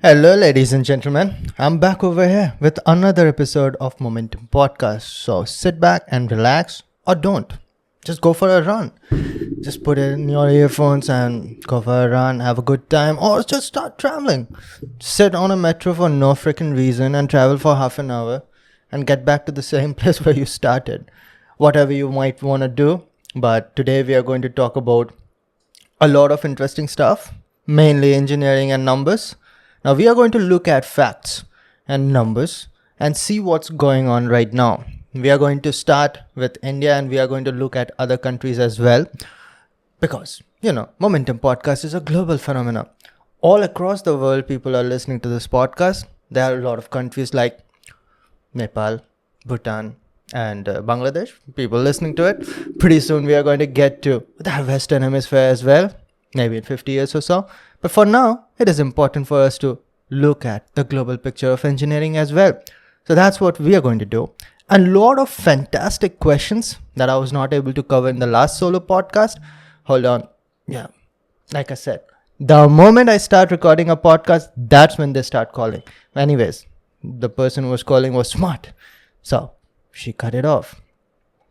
Hello, ladies and gentlemen. I'm back over here with another episode of Momentum Podcast. So sit back and relax, or don't. Just go for a run. Just put in your earphones and go for a run, have a good time, or just start traveling. Sit on a metro for no freaking reason and travel for half an hour and get back to the same place where you started. Whatever you might want to do. But today we are going to talk about a lot of interesting stuff, mainly engineering and numbers. Now we are going to look at facts and numbers and see what's going on right now. We are going to start with India and we are going to look at other countries as well because, Momentum Podcast is a global phenomenon. All across the world, people are listening to this podcast. There are a lot of countries like Nepal, Bhutan, and Bangladesh. People listening to it. Pretty soon we are going to get to the Western Hemisphere as well, maybe in 50 years or so. But for now, it is important for us to look at the global picture of engineering as well. So that's what we are going to do. A lot of fantastic questions that I was not able to cover in the last solo podcast. Hold on. Yeah, like I said, the moment I start recording a podcast, that's when they start calling. Anyways, the person who was calling was smart. So she cut it off.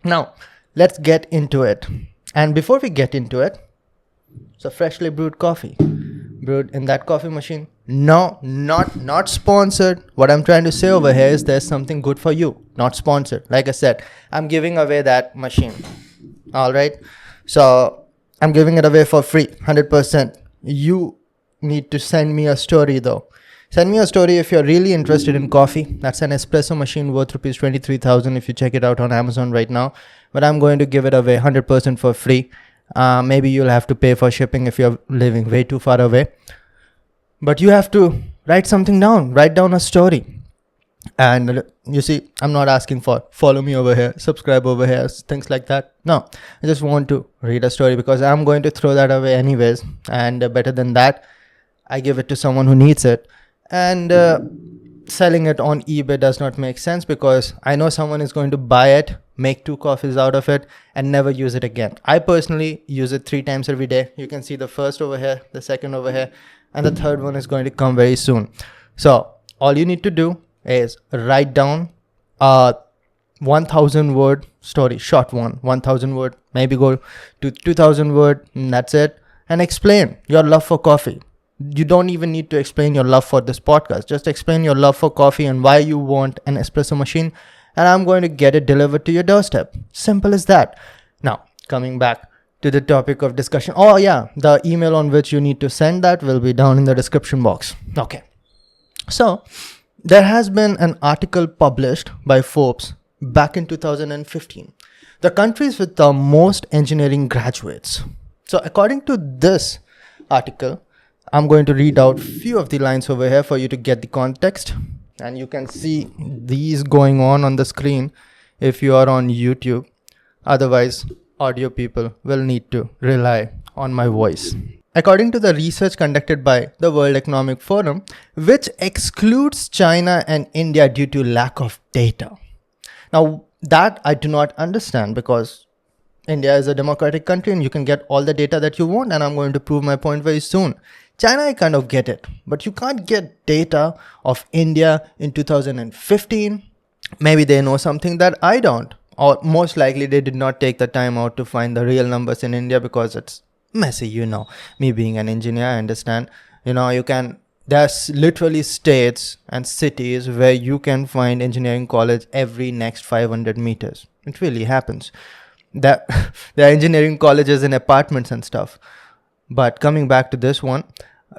Now, let's get into it. And before we get into it, so freshly brewed coffee. Brewed in that coffee machine. No, not sponsored. What I'm trying to say over here is there's something good for you. Not sponsored. Like I said, I'm giving away that machine. Alright. So I'm giving it away for free. 100%. You need to send me a story though. Send me a story if you're really interested in coffee. That's an espresso machine worth rupees 23,000 if you check it out on Amazon right now. But I'm going to give it away 100% for free. Maybe you'll have to pay for shipping if you're living way too far away. But you have to write something down. Write down a story. And you see, I'm not asking for follow me over here, subscribe over here, things like that. No, I just want to read a story because I'm going to throw that away anyways. And better than that, I give it to someone who needs it. And selling it on eBay does not make sense because I know someone is going to buy it, make 2 coffees out of it and never use it again. I personally use it 3 times every day. You can see the first over here, the second over here, and the third one is going to come very soon. So all you need to do is write down a 1,000 word story, short one, 1,000 word, maybe go to 2,000 word, and that's it. And explain your love for coffee. You don't even need to explain your love for this podcast. Just explain your love for coffee and why you want an espresso machine. And I'm going to get it delivered to your doorstep. Simple as that. Now, coming back to the topic of discussion. Oh yeah, the email on which you need to send that will be down in the description box. Okay. So, there has been an article published by Forbes back in 2015. The countries with the most engineering graduates. So, according to this article, I'm going to read out few of the lines over here for you to get the context. And you can see these going on the screen if you are on YouTube. Otherwise, audio people will need to rely on my voice. According to the research conducted by the World Economic Forum, which excludes China and India due to lack of data. Now, that I do not understand because India is a democratic country and you can get all the data that you want, and I'm going to prove my point very soon. China, I kind of get it, but you can't get data of India in 2015. Maybe they know something that I don't, or most likely they did not take the time out to find the real numbers in India because it's messy, Me being an engineer, I understand. There's literally states and cities where you can find engineering college every next 500 meters. It really happens. There are engineering colleges in apartments and stuff. But coming back to this one,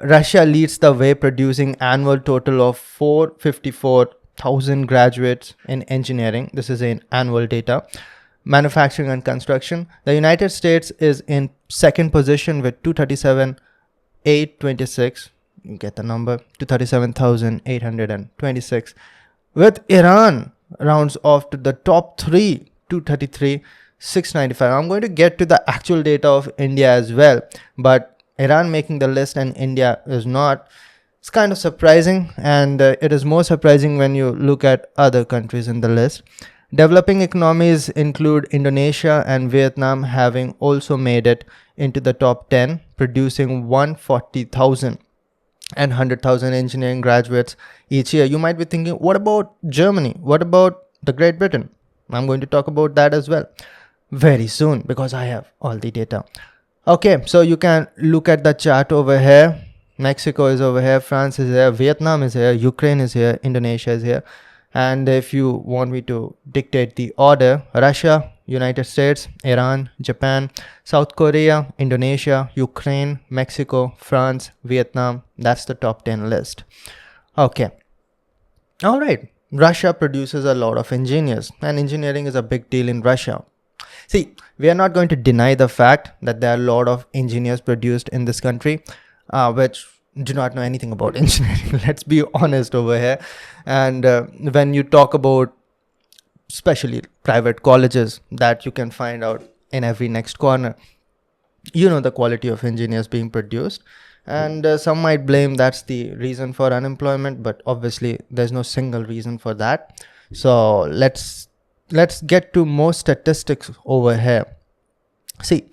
Russia leads the way, producing annual total of 454,000 graduates in engineering. This is in annual data. Manufacturing and construction. The United States is in second position with 237,826. You get the number, 237,826. With Iran rounds off to the top 3, 233,695. I'm going to get to the actual data of India as well, but Iran making the list and India is not. It's kind of surprising, and it is more surprising when you look at other countries in the list. Developing economies include Indonesia and Vietnam having also made it into the top 10, producing 140,000 and 100,000 engineering graduates each year. You might be thinking, what about Germany? What about the Great Britain? I'm going to talk about that as well very soon because I have all the data. Okay, so you can look at the chart over here. Mexico is over here, France is here, Vietnam is here, Ukraine is here, Indonesia is here. And if you want me to dictate the order, Russia, United States, Iran, Japan, South Korea, Indonesia, Ukraine, Mexico, France, Vietnam, that's the top 10 list. Okay. All right. Russia produces a lot of engineers, and engineering is a big deal in Russia. See, we are not going to deny the fact that there are a lot of engineers produced in this country, which do not know anything about engineering. Let's be honest over here. And when you talk about especially private colleges that you can find out in every next corner, you know the quality of engineers being produced. And some might blame that's the reason for unemployment, but obviously there's no single reason for that. So let's get to more statistics over here. See,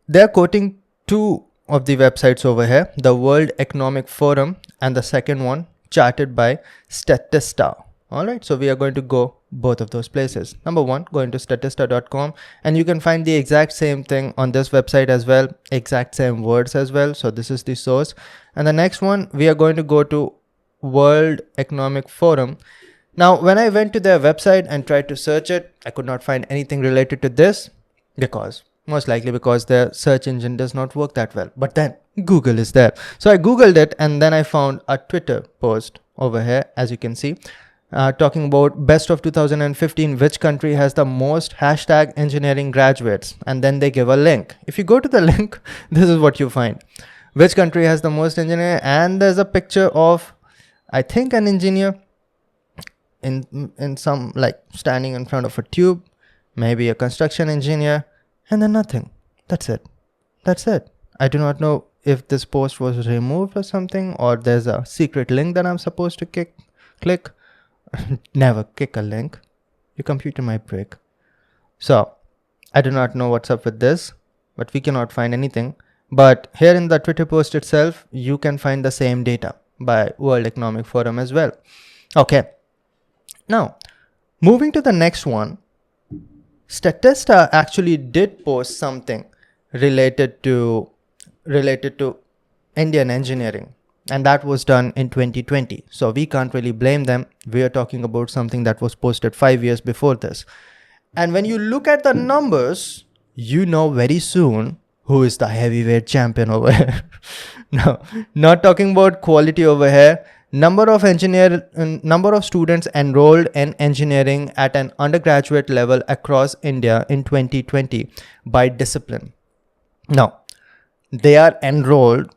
they're quoting two of the websites over here, the World Economic Forum and the second one charted by Statista. All right, so we are going to go both of those places. Number one, go into statista.com and you can find the exact same thing on this website as well, exact same words as well. So this is the source. And the next one, we are going to go to World Economic Forum. Now, when I went to their website and tried to search it, I could not find anything related to this most likely because their search engine does not work that well. But then Google is there. So I Googled it and then I found a Twitter post over here, as you can see, talking about best of 2015, which country has the most hashtag engineering graduates. And then they give a link. If you go to the link, this is what you find. Which country has the most engineer? And there's a picture of, I think, an engineer in some like standing in front of a tube, maybe a construction engineer, and then nothing. That's it. I do not know if this post was removed or something, or there's a secret link that I'm supposed to click. Never click a link. Your computer might break. So I do not know what's up with this, but we cannot find anything. But here in the Twitter post itself, you can find the same data by World Economic Forum as well. Okay. Now, moving to the next one, Statista actually did post something related to Indian engineering, and that was done in 2020. So we can't really blame them. We are talking about something that was posted 5 years before this. And when you look at the numbers, you know very soon who is the heavyweight champion over here. Now, not talking about quality over here. Number of students enrolled in engineering at an undergraduate level across India in 2020 by discipline. Now, they are enrolled.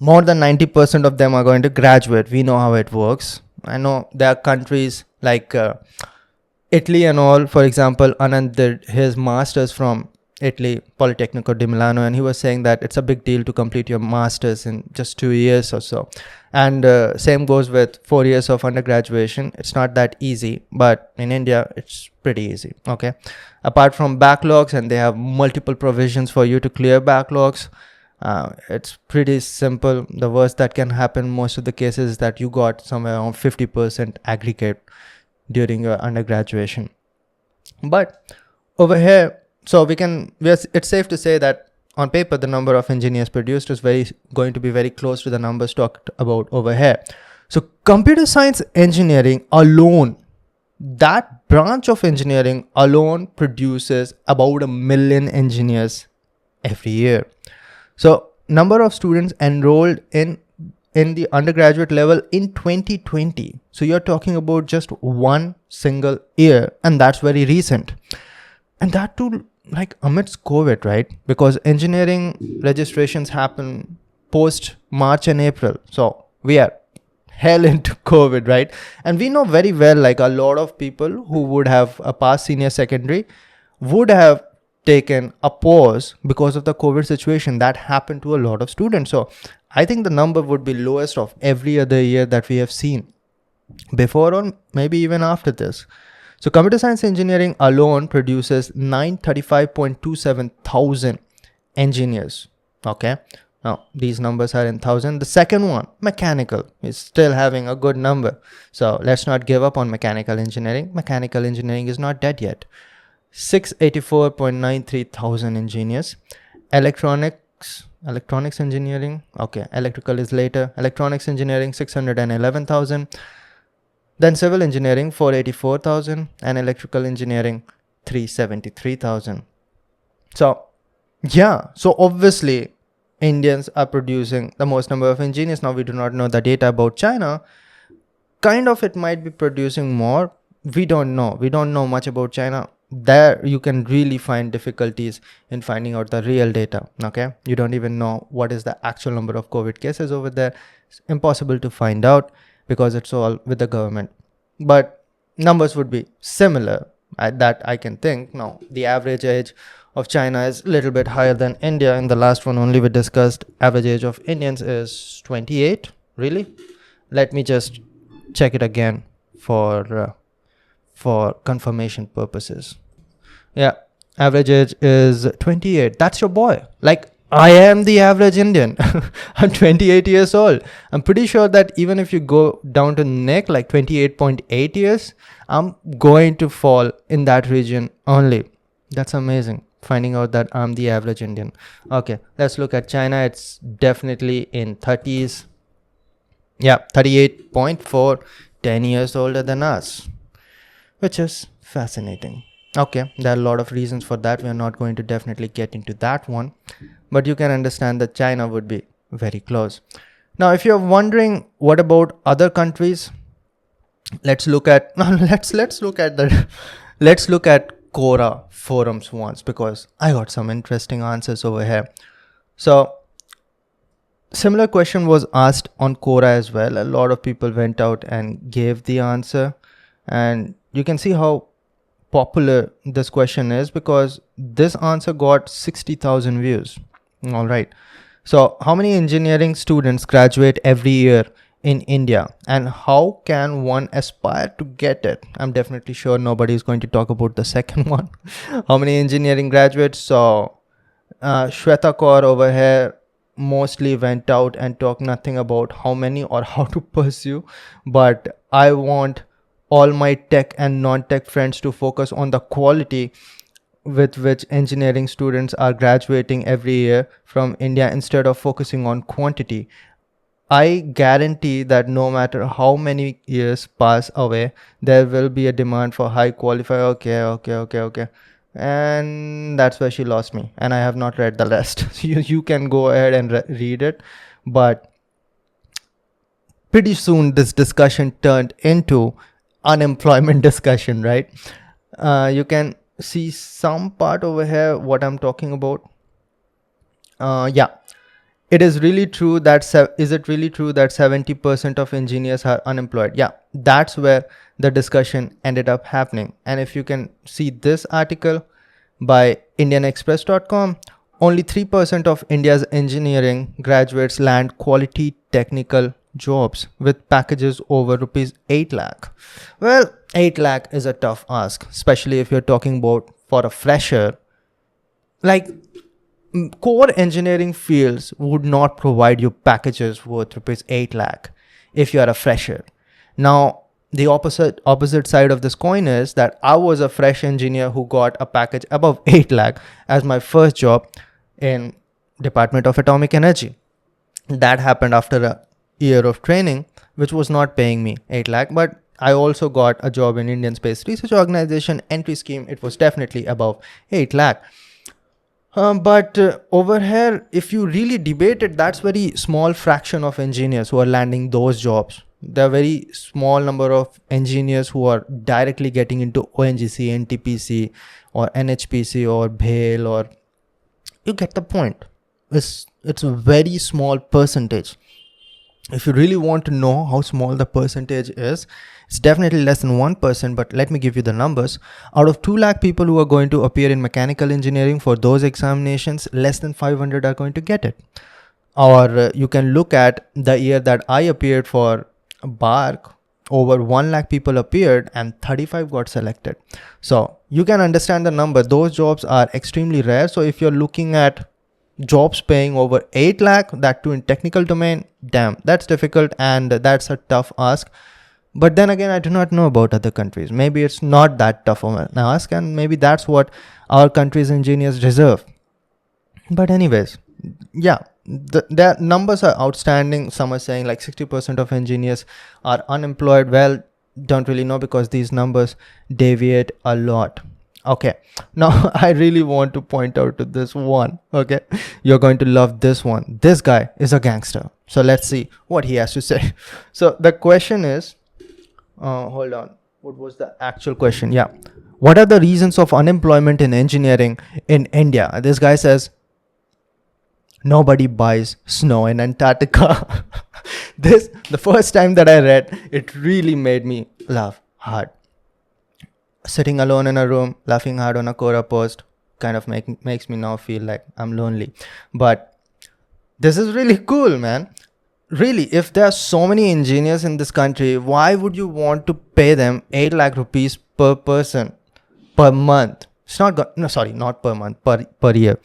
More than 90% of them are going to graduate. We know how it works. I know there are countries like Italy and all. For example, Anand did his master's from Italy, Politecnico di Milano, and he was saying that it's a big deal to complete your master's in just 2 years or so. And same goes with 4 years of undergraduation. It's not that easy, but in India, it's pretty easy. Okay. Apart from backlogs, and they have multiple provisions for you to clear backlogs. It's pretty simple. The worst that can happen most of the cases is that you got somewhere around 50% aggregate during your undergraduation. But over here, so it's safe to say that on paper, the number of engineers produced is going to be very close to the numbers talked about over here. So computer science engineering alone, that branch of engineering alone produces about 1 million engineers every year. So number of students enrolled in the undergraduate level in 2020. So you're talking about just one single year, and that's very recent. And that too, like amidst COVID, right? Because engineering registrations happen post March and April. So we are hell into COVID, right? And we know very well, like a lot of people who would have passed senior secondary would have taken a pause because of the COVID situation. That happened to a lot of students. So I think the number would be lowest of every other year that we have seen before or maybe even after this. So computer science engineering alone produces 935.27 thousand engineers. Okay. Now, these numbers are in thousand. The second one, mechanical, is still having a good number. So let's not give up on mechanical engineering. Mechanical engineering is not dead yet. 684.93 thousand engineers. Electronics engineering. Okay, electrical is later. Electronics engineering, 611,000. Then civil engineering, 484,000. And electrical engineering, 373,000. So, yeah. So obviously, Indians are producing the most number of engineers. Now we do not know the data about China. Kind of it might be producing more. We don't know. We don't know much about China. There you can really find difficulties in finding out the real data. Okay. You don't even know what is the actual number of COVID cases over there. It's impossible to find out because it's all with the government. But numbers would be similar that I can think. Now, the average age of China is a little bit higher than India. In the last one only we discussed average age of Indians is 28. Really? Let me just check it again for confirmation purposes. Yeah, average age is 28. That's your boy. Like, I am the average Indian. I'm 28 years old. I'm pretty sure that even if you go down to Nick, like 28.8 years, I'm going to fall in that region only. That's amazing. Finding out that I'm the average Indian. Okay, let's look at China. It's definitely in 30s. Yeah, 38.4, 10 years older than us, which is fascinating. Okay, there are a lot of reasons for that. We are not going to definitely get into that one, but you can understand that China would be very close. Now, if you're wondering what about other countries, let's look at Quora forums once, because I got some interesting answers over here. So similar question was asked on Quora as well. A lot of people went out and gave the answer, and you can see how popular this question is because this answer got 60,000 views. All right. So how many engineering students graduate every year in India, and how can one aspire to get it? I'm definitely sure nobody is going to talk about the second one. How many engineering graduates? So Shweta Kaur over here mostly went out and talked nothing about how many or how to pursue, but I want all my tech and non-tech friends to focus on the quality with which engineering students are graduating every year from India instead of focusing on quantity. I guarantee that no matter how many years pass away, there will be a demand for high qualified. Okay. And that's where she lost me. And I have not read the rest. So you can go ahead and read it. But pretty soon this discussion turned into unemployment discussion, right? You can see some part over here what I'm talking about. Yeah. Is it really true that 70% of engineers are unemployed? Yeah, that's where the discussion ended up happening. And if you can see this article by indianexpress.com, only 3% of India's engineering graduates land quality technical jobs with packages over rupees 8 lakh. Well, 8 lakh is a tough ask, especially if you're talking about for a fresher. Like, core engineering fields would not provide you packages worth rupees 8 lakh if you are a fresher. Now, the opposite side of this coin is that I was a fresh engineer who got a package above 8 lakh as my first job in Department of Atomic Energy. That happened after a year of training, which was not paying me 8 lakh, but I also got a job in Indian Space Research Organization entry scheme. It was definitely above 8 lakh. But over here, if you really debate it, that's very small fraction of engineers who are landing those jobs. There are very small number of engineers who are directly getting into ONGC, NTPC or NHPC or BHEL, or you get the point. It's a very small percentage. If you really want to know how small the percentage is, it's definitely less than 1%, but let me give you the numbers. Out of 2 lakh people who are going to appear in mechanical engineering for those examinations, less than 500 are going to get it. Or you can look at the year that I appeared for BARC, over 1 lakh people appeared and 35 got selected. So you can understand the number. Those jobs are extremely rare. So if you're looking at jobs paying over 8 lakh, that too in technical domain. Damn, that's difficult and that's a tough ask. But then again, I do not know about other countries. Maybe it's not that tough of an ask, and maybe that's what our country's engineers deserve. But anyways, yeah, their numbers are outstanding. Some are saying like 60% of engineers are unemployed. Well, don't really know because these numbers deviate a lot. Okay, now I really want to point out to this one. Okay, you're going to love this one. This guy is a gangster. So let's see what he has to say. So the question is, hold on, what was the actual question? Yeah, what are the reasons of unemployment in engineering in India? This guy says nobody buys snow in Antarctica. The first time that I read, it really made me laugh hard. Sitting alone in a room, laughing hard on a Quora post, kind of makes me now feel like I'm lonely. But this is really cool, man. Really, if there are so many engineers in this country, why would you want to pay them 8 lakh rupees per person per month? It's not not per month, per year.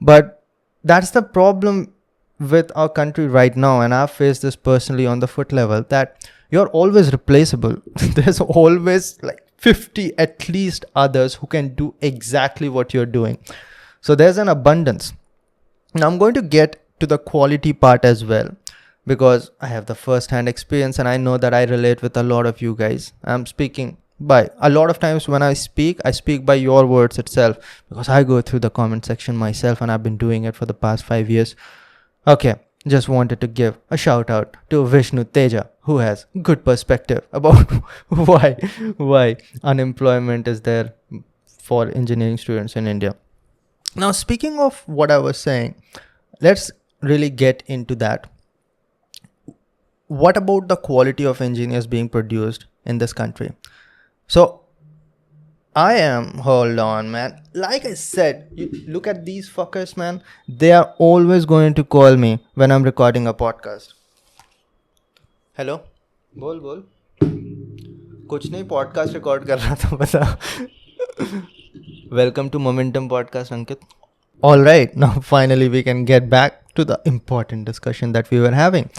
But that's the problem with our country right now, and I've faced this personally on the foot level, that you're always replaceable. There's always like 50 at least others who can do exactly what you're doing. So there's an abundance. Now I'm going to get to the quality part as well, because I have the first hand experience and I know that I relate with a lot of you guys. I'm speaking by a lot of times when I speak by your words itself, because I go through the comment section myself and I've been doing it for the past 5 years. Okay, just wanted to give a shout out to Vishnu Teja, who has good perspective about why unemployment is there for engineering students in India. Now, speaking of what I was saying, let's really get into that. What about the quality of engineers being produced in this country? So hold on, man. Like I said, you look at these fuckers, man. They are always going to call me when I'm recording a podcast. Hello? बोल कुछ नहीं, podcast record कर रहा था बता. Welcome to Momentum Podcast, Ankit. Alright, now finally we can get back to the important discussion that we were having.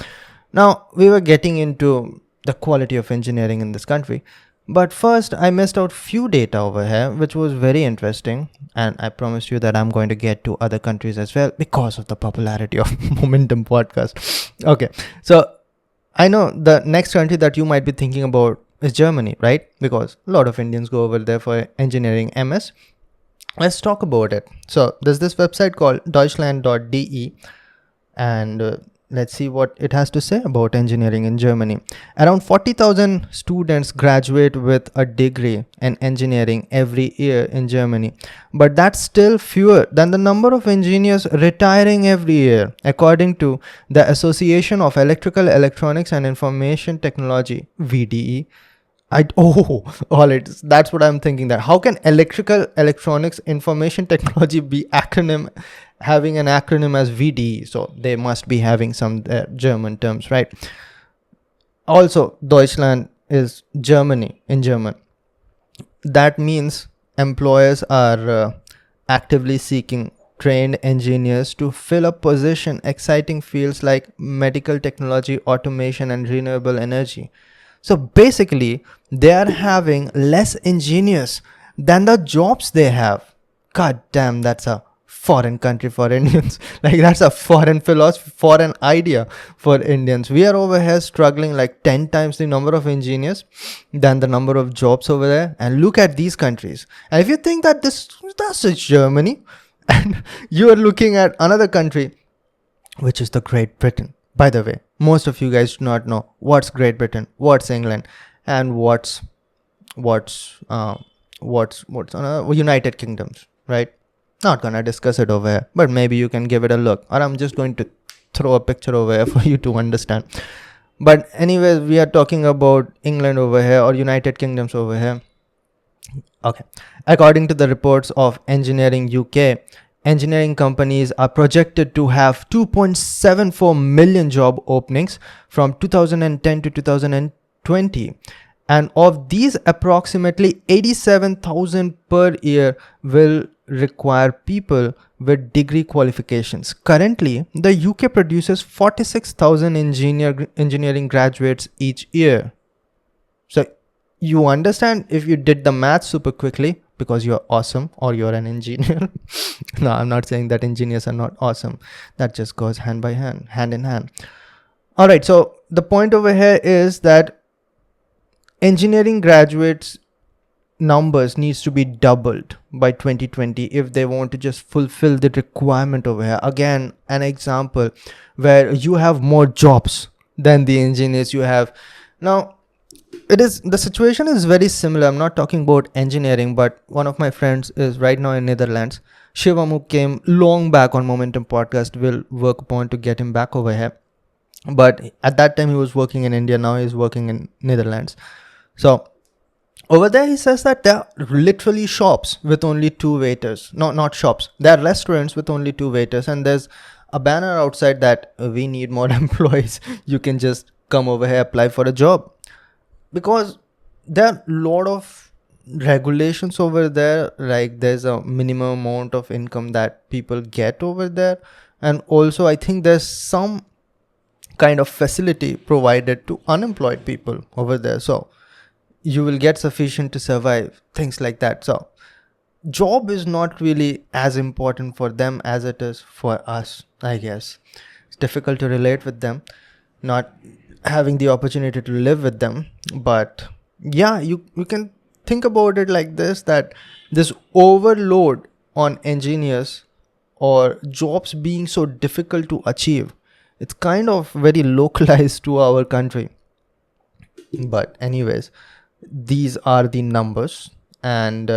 Now, we were getting into the quality of engineering in this country. But first, I missed out few data over here, which was very interesting. And I promised you that I'm going to get to other countries as well because of the popularity of Momentum Podcast. Okay, so I know the next country that you might be thinking about is Germany, right? Because a lot of Indians go over there for engineering MS. Let's talk about it. So there's this website called Deutschland.de, and let's see what it has to say about engineering in Germany. Around 40,000 students graduate with a degree in engineering every year in Germany. But that's still fewer than the number of engineers retiring every year, according to the Association of Electrical, Electronics and Information Technology, VDE. That's what I'm thinking, that how can electrical, electronics, information technology be having an acronym as VDE? So they must be having some German terms, right? Also, Deutschland is Germany in German. That means employers are actively seeking trained engineers to fill a position exciting fields like medical technology, automation and renewable energy. So basically, they are having less engineers than the jobs they have. God damn, that's a foreign country for Indians. Like, that's a foreign philosophy, foreign idea for Indians. We are over here struggling like 10 times the number of engineers than the number of jobs over there. And look at these countries. And if you think that that's Germany, and you are looking at another country, which is the Great Britain. By the way, most of you guys do not know what's Great Britain, what's England, and what's United Kingdoms, right? Not gonna discuss it over here, but maybe you can give it a look, or I'm just going to throw a picture over here for you to understand. But anyways, we are talking about England over here or United Kingdoms over here. Okay, according to the reports of Engineering UK, engineering companies are projected to have 2.74 million job openings from 2010 to 2020. And of these, approximately 87,000 per year will require people with degree qualifications. Currently, the UK produces 46,000 engineering graduates each year. So you understand, if you did the math super quickly, because you're awesome or you're an engineer. No, I'm not saying that engineers are not awesome. That just goes hand in hand. All right. So the point over here is that engineering graduates numbers needs to be doubled by 2020 if they want to just fulfill the requirement over here. Again, an example where you have more jobs than the engineers you have. Now, the situation is very similar. I'm not talking about engineering, but one of my friends is right now in Netherlands. Shivam, who came long back on Momentum Podcast, will work upon to get him back over here. But at that time he was working in India. Now he's working in Netherlands. So over there, he says that there are literally shops with only 2 waiters. No, not shops. There are restaurants with only 2 waiters. And there's a banner outside that we need more employees. You can just come over here, apply for a job. Because there are a lot of regulations over there. Like there's a minimum amount of income that people get over there. And also, I think there's some kind of facility provided to unemployed people over there. So you will get sufficient to survive, things like that. So job is not really as important for them as it is for us, I guess. It's difficult to relate with them, not having the opportunity to live with them. But yeah, you can think about it like this, that this overload on engineers or jobs being so difficult to achieve, it's kind of very localized to our country. But anyways, these are the numbers. And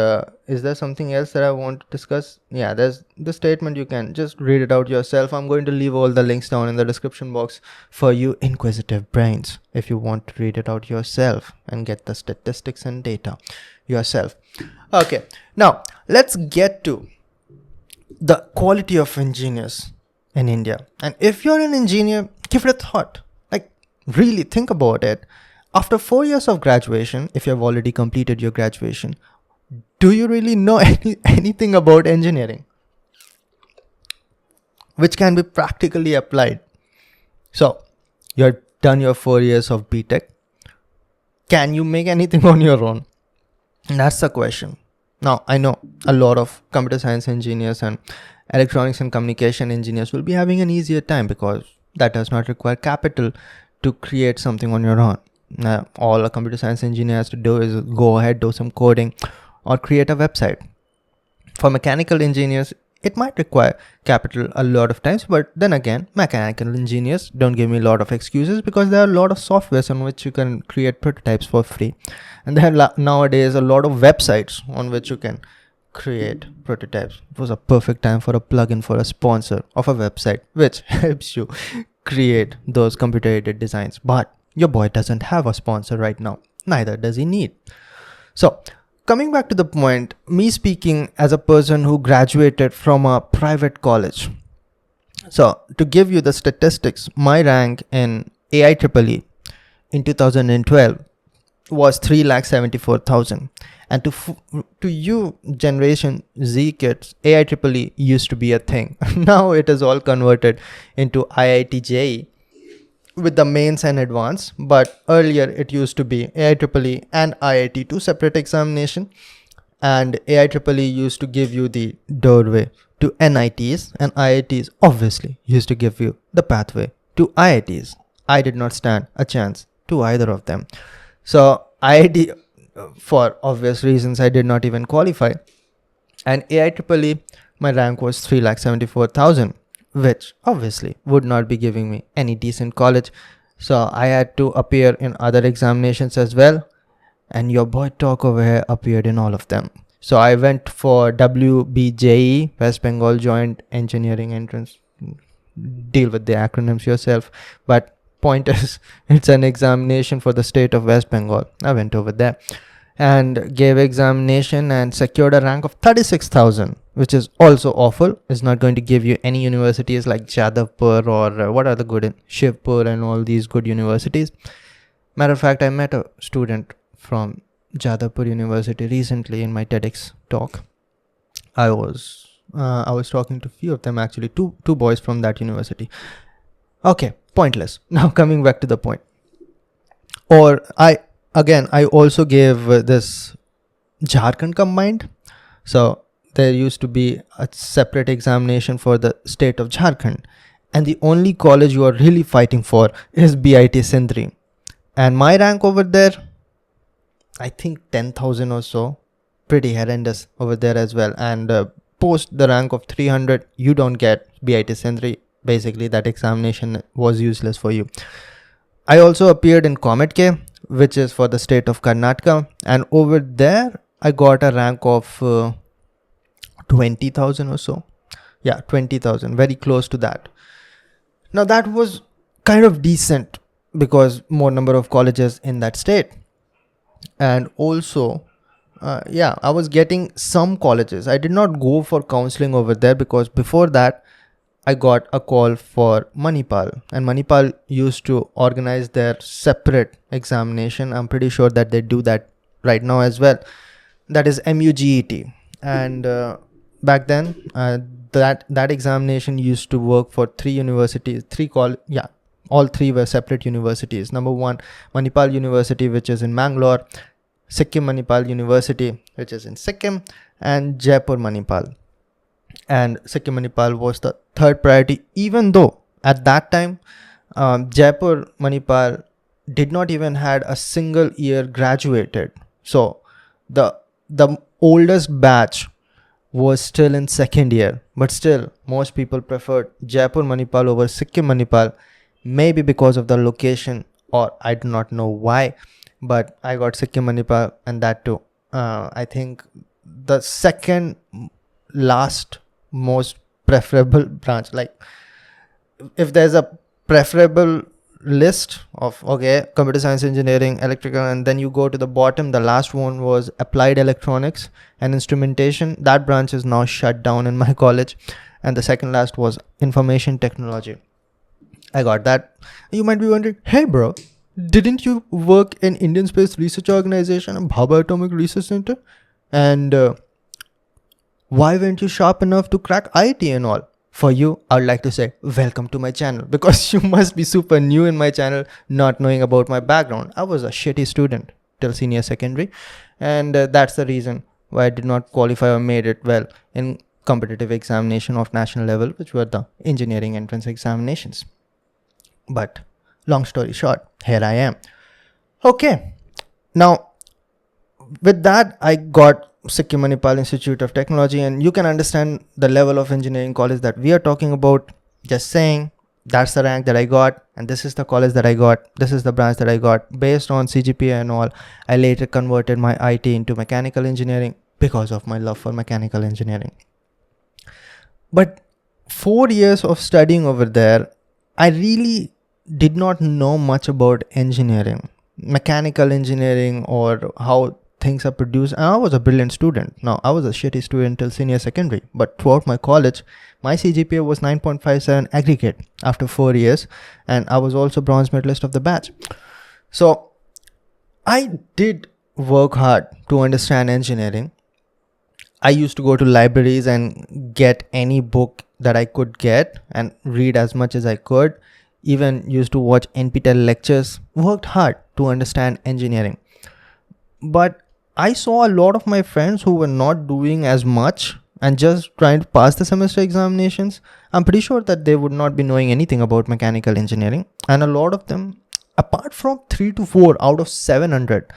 is there something else that I want to discuss? Yeah, there's the statement. You can just read it out yourself. I'm going to leave all the links down in the description box for you inquisitive brains, if you want to read it out yourself and get the statistics and data yourself. Okay, now let's get to the quality of engineers in India. And if you're an engineer, give it a thought. Like, really think about it. After 4 years of graduation, if you have already completed your graduation, do you really know anything about engineering which can be practically applied? So you're done your 4 years of BTech. Can you make anything on your own? And that's the question. Now, I know a lot of computer science engineers and electronics and communication engineers will be having an easier time because that does not require capital to create something on your own. All a computer science engineer has to do is go ahead, do some coding or create a website. For mechanical engineers, it might require capital a lot of times, but then again, mechanical engineers don't give me a lot of excuses because there are a lot of softwares on which you can create prototypes for free. And there are nowadays a lot of websites on which you can create prototypes. It was a perfect time for a plugin for a sponsor of a website which helps you create those computer-aided designs. But your boy doesn't have a sponsor right now. Neither does he need. So coming back to the point, me speaking as a person who graduated from a private college. So to give you the statistics, my rank in AIEEE in 2012 was 3,74,000. And to you Generation Z kids, AIEEE used to be a thing. Now it is all converted into IIT JEE with the mains and advanced, but earlier it used to be AIEEE and IIT, 2 separate examination, and AIEEE used to give you the doorway to NITs, and IITs obviously used to give you the pathway to IITs. I did not stand a chance to either of them. So IIT, for obvious reasons, I did not even qualify, and AIEEE, my rank was 3,74,000. which obviously would not be giving me any decent college. So I had to appear in other examinations as well. And your boy Torq over here appeared in all of them. So I went for WBJE, West Bengal Joint Engineering Entrance. Deal with the acronyms yourself. But point is, it's an examination for the state of West Bengal. I went over there and gave examination and secured a rank of 36,000, which is also awful. It's not going to give you any universities like Jadavpur or what are the good in Shivpur and all these good universities. Matter of fact, I met a student from Jadavpur University recently in my TEDx talk. I was talking to a few of them actually, two boys from that university. Okay, pointless. Now coming back to the point. Or I also gave this Jharkhand combined. So there used to be a separate examination for the state of Jharkhand, and the only college you are really fighting for is BIT Sindri. And my rank over there, I think 10,000 or so, pretty horrendous over there as well. And post the rank of 300, you don't get BIT Sindri. Basically, that examination was useless for you. I also appeared in Comet K, which is for the state of Karnataka, and over there I got a rank of 20,000 or so. Yeah, 20,000, very close to that. Now that was kind of decent because more number of colleges in that state. And also, I was getting some colleges. I did not go for counseling over there because before that, I got a call for Manipal, and Manipal used to organize their separate examination. I'm pretty sure that they do that right now as well. That is MUGET. And back then, that examination used to work for three universities, all three were separate universities. Number one, Manipal University, which is in Mangalore, Sikkim Manipal University, which is in Sikkim, and Jaipur Manipal. And Sikkim Manipal was the third priority, even though at that time, Jaipur Manipal did not even had a single year graduated. So the oldest batch was still in second year, but still most people preferred Jaipur Manipal over Sikkim Manipal, maybe because of the location, or I do not know why, but I got Sikkim Manipal, and that too. I think the second last most preferable branch, like if there's a preferable list of computer science, engineering, electrical, and then you go to the bottom, the last one was applied electronics and instrumentation. That branch is now shut down in my college, and the second last was information technology. I got that. You might be wondering, hey bro, didn't you work in Indian Space Research Organization, Bhabha Atomic Research Center, and why weren't you sharp enough to crack IT and all? For you, I would like to say, welcome to my channel, because you must be super new in my channel, not knowing about my background. I was a shitty student till senior secondary, and that's the reason why I did not qualify or made it well in competitive examination of national level, which were the engineering entrance examinations. But long story short, here I am. Okay, now with that, I got Sikkim Manipal Institute of Technology, and you can understand the level of engineering college that we are talking about. Just saying, that's the rank that I got, and this is the college that I got, this is the branch that I got. Based on CGPA and all, I later converted my IT into mechanical engineering because of my love for mechanical engineering. But 4 years of studying over there, I really did not know much about engineering, mechanical engineering, or how things are produced. And I was a brilliant student. Now, I was a shitty student till senior secondary, but throughout my college, my CGPA was 9.57 aggregate after 4 years, and I was also bronze medalist of the batch. So I did work hard to understand engineering. I used to go to libraries and get any book that I could get and read as much as I could. Even used to watch NPTEL lectures, worked hard to understand engineering. But I saw a lot of my friends who were not doing as much and just trying to pass the semester examinations. I'm pretty sure that they would not be knowing anything about mechanical engineering. And a lot of them, apart from 3 to 4 out of 700,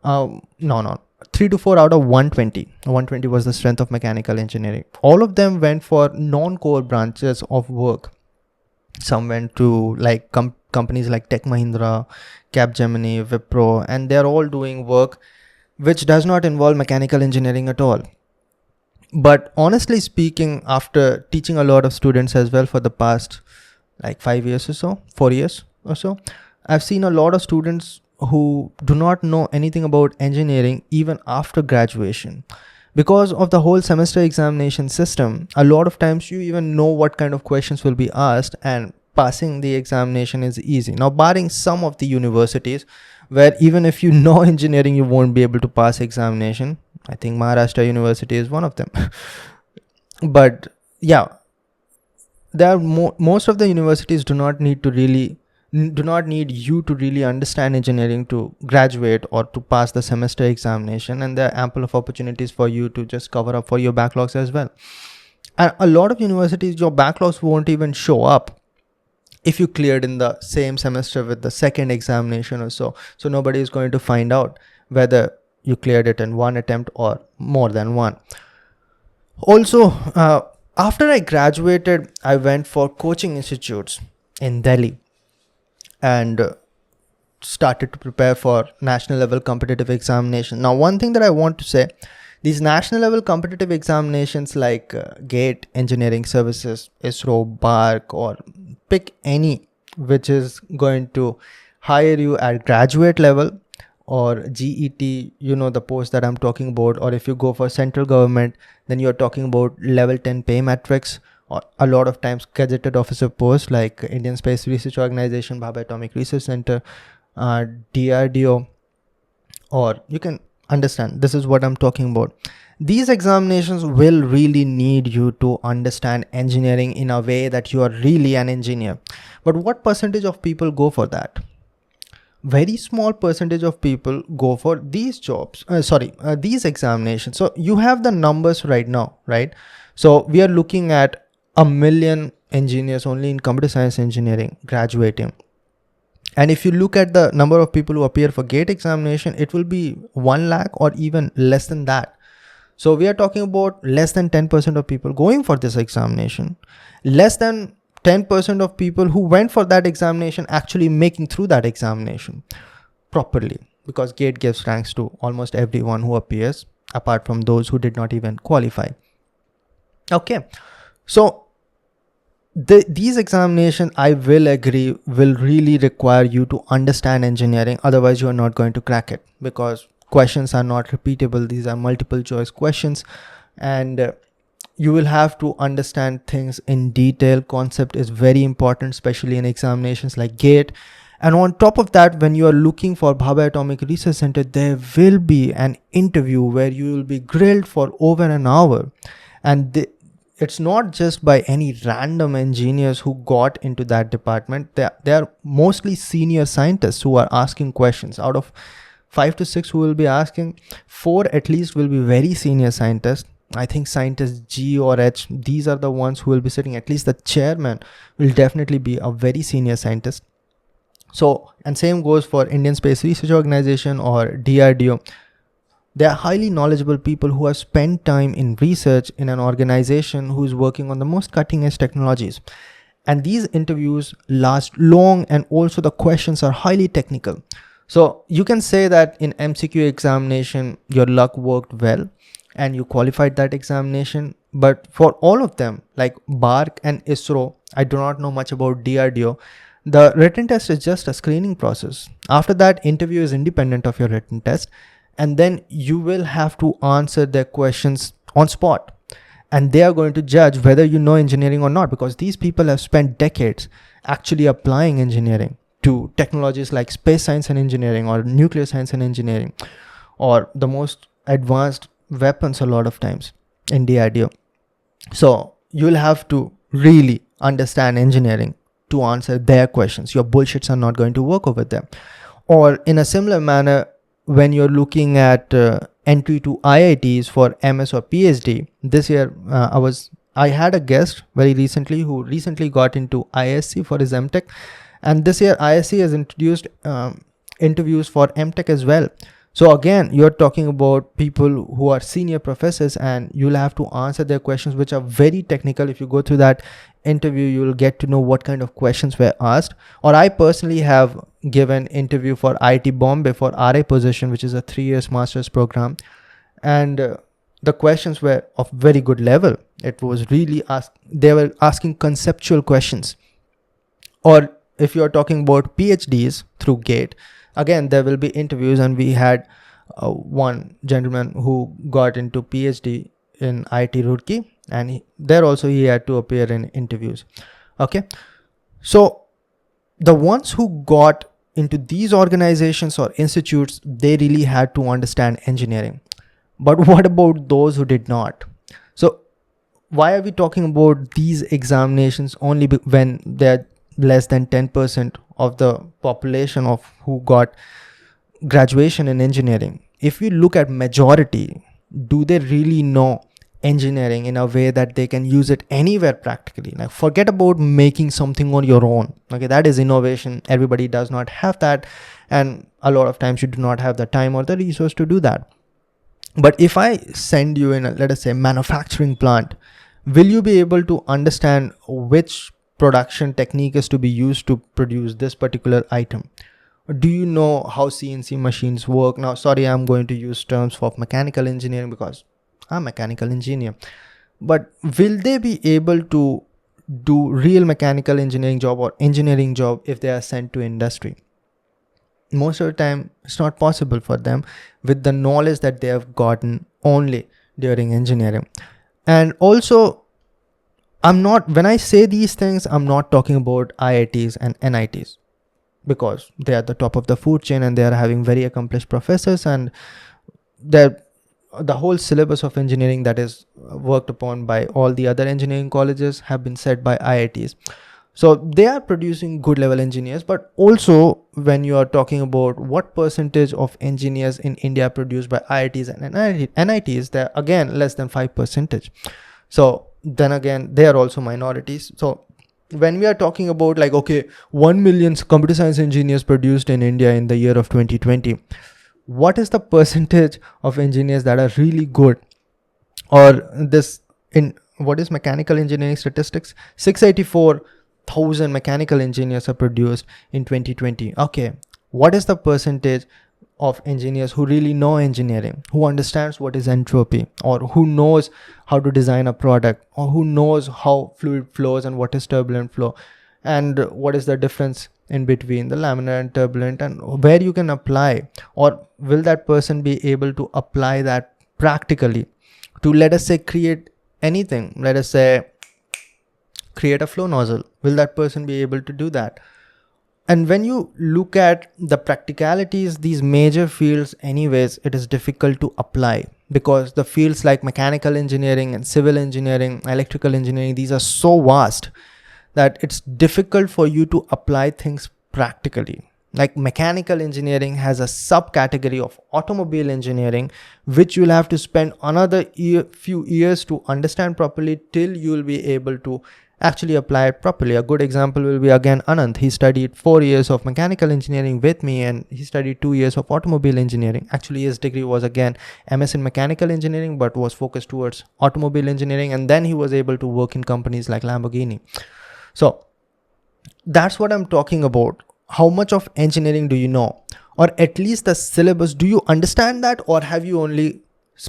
3 to 4 out of 120. 120 was the strength of mechanical engineering. All of them went for non-core branches of work. Some went to like companies like Tech Mahindra, Capgemini, Wipro, and they're all doing work which does not involve mechanical engineering at all. But honestly speaking, after teaching a lot of students as well for the past like 5 years or so, 4 years or so, I've seen a lot of students who do not know anything about engineering even after graduation. Because of the whole semester examination system, a lot of times you even know what kind of questions will be asked, and passing the examination is easy. Now, barring some of the universities where even if you know engineering, you won't be able to pass examination. I think Maharashtra University is one of them. But yeah, there are most of the universities do not need you to really understand engineering to graduate or to pass the semester examination, and there are ample of opportunities for you to just cover up for your backlogs as well. And a lot of universities, your backlogs won't even show up if you cleared in the same semester with the second examination or so nobody is going to find out whether you cleared it in one attempt or more than one. Also, after I graduated, I went for coaching institutes in Delhi and started to prepare for national level competitive examination. Now, one thing that I want to say, these national level competitive examinations like GATE, Engineering Services, ISRO, BARC, or pick any which is going to hire you at graduate level, or GET, the post that I'm talking about, or if you go for central government, then you're talking about level 10 pay metrics, or a lot of times gazetted officer posts like Indian Space Research Organization, Bhabha Atomic Research Center, DRDO, or you can understand this is what I'm talking about. These examinations will really need you to understand engineering in a way that you are really an engineer. But what percentage of people go for that? Very small percentage of people go for these jobs, these examinations. So you have the numbers right now, right? So we are looking at 1 million engineers only in computer science engineering graduating. And if you look at the number of people who appear for GATE examination, it will be 1 lakh or even less than that. So we are talking about less than 10% of people going for this examination. Less than 10% of people who went for that examination actually making through that examination properly, because GATE gives ranks to almost everyone who appears, apart from those who did not even qualify. Okay, so these examinations, I will agree, will really require you to understand engineering. Otherwise, you are not going to crack it, because questions are not repeatable. These are multiple choice questions, and you will have to understand things in detail. Concept is very important, especially in examinations like GATE. And on top of that, when you are looking for Bhabha Atomic Research Center, there will be an interview where you will be grilled for over an hour. And it's not just by any random engineers who got into that department. They are mostly senior scientists who are asking questions. Out of 5 to 6 who will be asking, 4 at least will be very senior scientists. I think scientist G or H, these are the ones who will be sitting. At least the chairman will definitely be a very senior scientist. So, and same goes for Indian Space Research Organization or DRDO. They are highly knowledgeable people who have spent time in research in an organization who is working on the most cutting edge technologies. And these interviews last long, and also the questions are highly technical. So you can say that in MCQ examination, your luck worked well and you qualified that examination. But for all of them, like BARC and ISRO, I do not know much about DRDO. The written test is just a screening process. After that, interview is independent of your written test. And then you will have to answer their questions on spot. And they are going to judge whether you know engineering or not, because these people have spent decades actually applying engineering to technologies like space science and engineering, or nuclear science and engineering, or the most advanced weapons a lot of times in DRDO. So you'll have to really understand engineering to answer their questions. Your bullshits are not going to work over there. Or in a similar manner, when you're looking at entry to IITs for MS or PhD, this year I had a guest very recently who recently got into ISC for his MTech, and this year ISC has introduced interviews for MTech as well. So again, you're talking about people who are senior professors, and you'll have to answer their questions, which are very technical. If you go through that interview, you'll get to know what kind of questions were asked. Or I personally have given interview for IIT Bombay for RA position, which is a 3 years master's program. And the questions were of very good level. It was really they were asking conceptual questions. Or if you're talking about PhDs through GATE, again, there will be interviews, and we had one gentleman who got into PhD in IIT Roorkee, and there also he had to appear in interviews. Okay, so the ones who got into these organizations or institutes, they really had to understand engineering. But what about those who did not? So why are we talking about these examinations only when they're less than 10% of the population of who got graduation in engineering? If you look at majority, do they really know engineering in a way that they can use it anywhere practically? Like, forget about making something on your own. Okay, that is innovation. Everybody does not have that, and a lot of times you do not have the time or the resource to do that. But if I send you in a, let us say, manufacturing plant, will you be able to understand which production technique is to be used to produce this particular item? Do you know how CNC machines work? Now, sorry, I'm going to use terms for mechanical engineering because I'm a mechanical engineer. But will they be able to do real mechanical engineering job or engineering job if they are sent to industry? Most of the time, it's not possible for them with the knowledge that they have gotten only during engineering. And also, when I say these things, I'm not talking about IITs and NITs, because they are at the top of the food chain and they are having very accomplished professors, and the whole syllabus of engineering that is worked upon by all the other engineering colleges have been set by IITs. So they are producing good level engineers. But also, when you are talking about what percentage of engineers in India are produced by IITs and NITs, they're again less than 5%. So then again, they are also minorities. So when we are talking about like, okay, 1 million computer science engineers produced in India in the year of 2020, what is the percentage of engineers that are really good? Or this, in what is mechanical engineering statistics? 684,000 mechanical engineers are produced in 2020. Okay, what is the percentage of engineers who really know engineering, who understands what is entropy, or who knows how to design a product, or who knows how fluid flows and what is turbulent flow, and what is the difference in between the laminar and turbulent, and where you can apply, or will that person be able to apply that practically to, let us say, create anything? Let us say create a flow nozzle. Will that person be able to do that? And when you look at the practicalities, these major fields anyways, it is difficult to apply, because the fields like mechanical engineering and civil engineering, electrical engineering, these are so vast that it's difficult for you to apply things practically. Like mechanical engineering has a subcategory of automobile engineering, which you'll have to spend another few years to understand properly till you'll be able to actually apply it properly. A good example will be again Anand. He studied 4 years of mechanical engineering with me, and he studied 2 years of automobile engineering. Actually, his degree was again MS in mechanical engineering, but was focused towards automobile engineering, and then he was able to work in companies like Lamborghini. So that's what I'm talking about. How much of engineering do you know? Or at least the syllabus, do you understand that, or have you only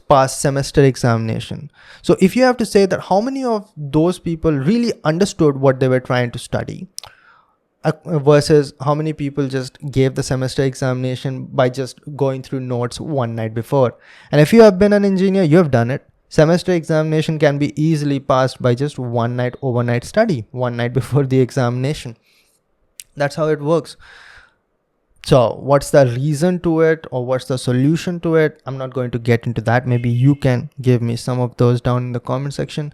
passed semester examination? So if you have to say that, how many of those people really understood what they were trying to study, versus how many people just gave the semester examination by just going through notes one night before? And if you have been an engineer, you have done it. Semester examination can be easily passed by just one night overnight study, one night before the examination. That's how it works. So what's the reason to it, or what's the solution to it? I'm not going to get into that. Maybe you can give me some of those down in the comment section.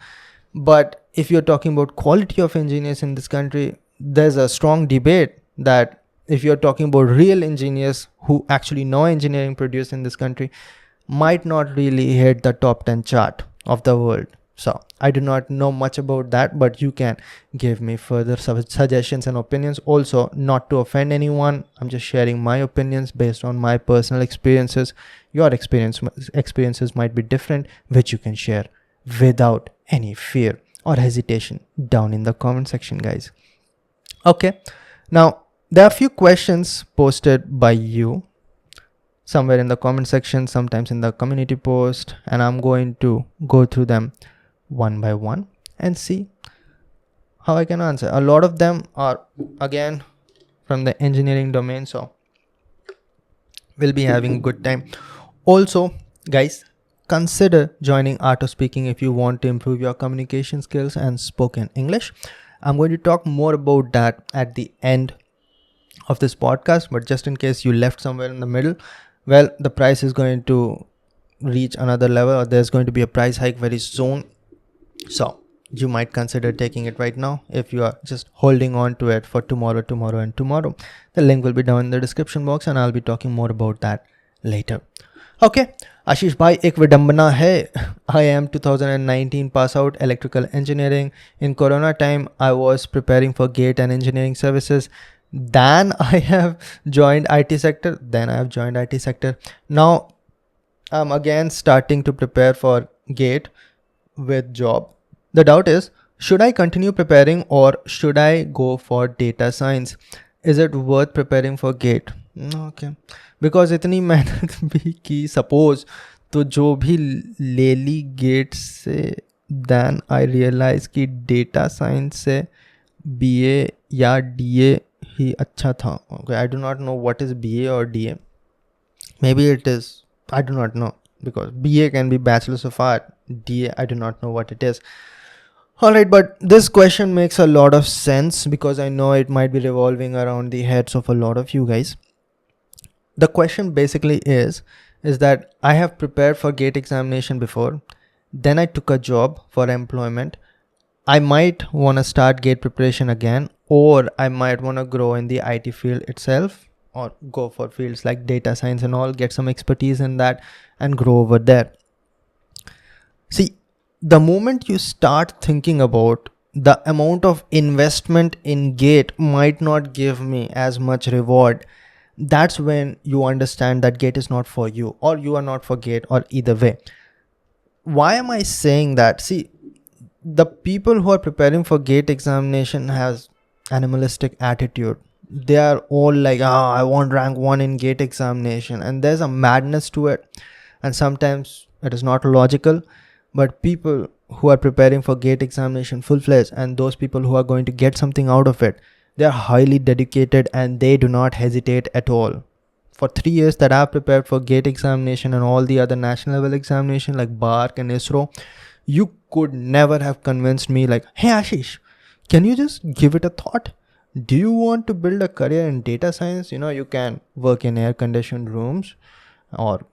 But if you're talking about quality of engineers in this country, there's a strong debate that if you're talking about real engineers who actually know engineering produced in this country, might not really hit the top 10 chart of the world. So I do not know much about that, but you can give me further suggestions and opinions. Also, not to offend anyone, I'm just sharing my opinions based on my personal experiences. Your experiences might be different, which you can share without any fear or hesitation down in the comment section, guys. Okay, now there are a few questions posted by you somewhere in the comment section, sometimes in the community post, and I'm going to go through them one by one and see how I can answer. A lot of them are again from the engineering domain, so we'll be having a good time. Also, guys, consider joining Art of Speaking if you want to improve your communication skills and spoken English. I'm going to talk more about that at the end of this podcast, but just in case you left somewhere in the middle, well, the price is going to reach another level, or there's going to be a price hike very soon. So you might consider taking it right now. If you are just holding on to it for tomorrow, the link will be down in the description box and I'll be talking more about that later. Okay, आशीष भाई एक विडंबना है. I am 2019 pass out electrical engineering. In Corona time, I was preparing for GATE and engineering services. Then I have joined IT sector. Now I'm again starting to prepare for GATE with job. The doubt is, should I continue preparing or should I go for data science? Is it worth preparing for GATE? Okay. Because इतनी मेहनत भी की suppose तो जो भी ले ली GATE से देन आई रियलाइज कि डेटा साइंस से बीए या डीए ही अच्छा था. Okay, I do not know what is BA और DA. Maybe it is, I do not know, because BA can be bachelors of art, DA I do not know what it is. Alright, but this question makes a lot of sense because I know it might be revolving around the heads of a lot of you guys. The question basically is that I have prepared for GATE examination before, then I took a job for employment. I might want to start GATE preparation again, or I might want to grow in the IT field itself, or go for fields like data science and all, get some expertise in that and grow over there. See, the moment you start thinking about the amount of investment in GATE might not give me as much reward, that's when you understand that GATE is not for you, or you are not for GATE, or either way. Why am I saying that? See, the people who are preparing for GATE examination has animalistic attitude. They are all like, I want rank 1 in GATE examination, and there's a madness to it, and sometimes it is not logical. But people who are preparing for GATE examination full-fledged, and those people who are going to get something out of it, they are highly dedicated and they do not hesitate at all. For 3 years that I've prepared for GATE examination and all the other national level examination like BARC and ISRO, you could never have convinced me like, hey Ashish, can you just give it a thought? Do you want to build a career in data science? You know, you can work in air-conditioned rooms or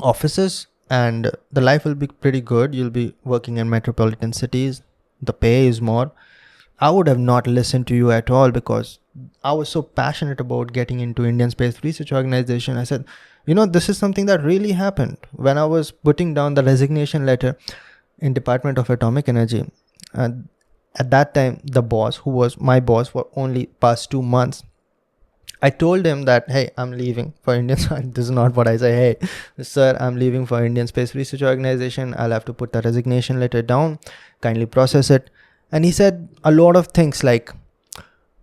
offices and the life will be pretty good. You'll be working in metropolitan cities. The pay is more. I would have not listened to you at all because I was so passionate about getting into Indian Space Research Organization. I said, you know, this is something that really happened when I was putting down the resignation letter in Department of Atomic Energy. And at that time, the boss, who was my boss for only past 2 months, I told him that, hey, I'm leaving for Indian. This is not what I say. Hey, sir, I'm leaving for Indian Space Research Organization. I'll have to put the resignation letter down. Kindly process it. And he said a lot of things like,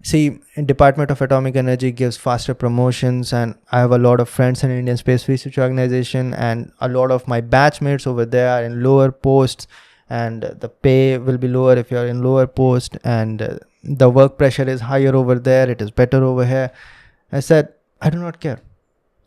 see, Department of Atomic Energy gives faster promotions, and I have a lot of friends in Indian Space Research Organization, and a lot of my batchmates over there are in lower posts, and the pay will be lower if you're in lower post, and the work pressure is higher over there. It is better over here. I said, I do not care.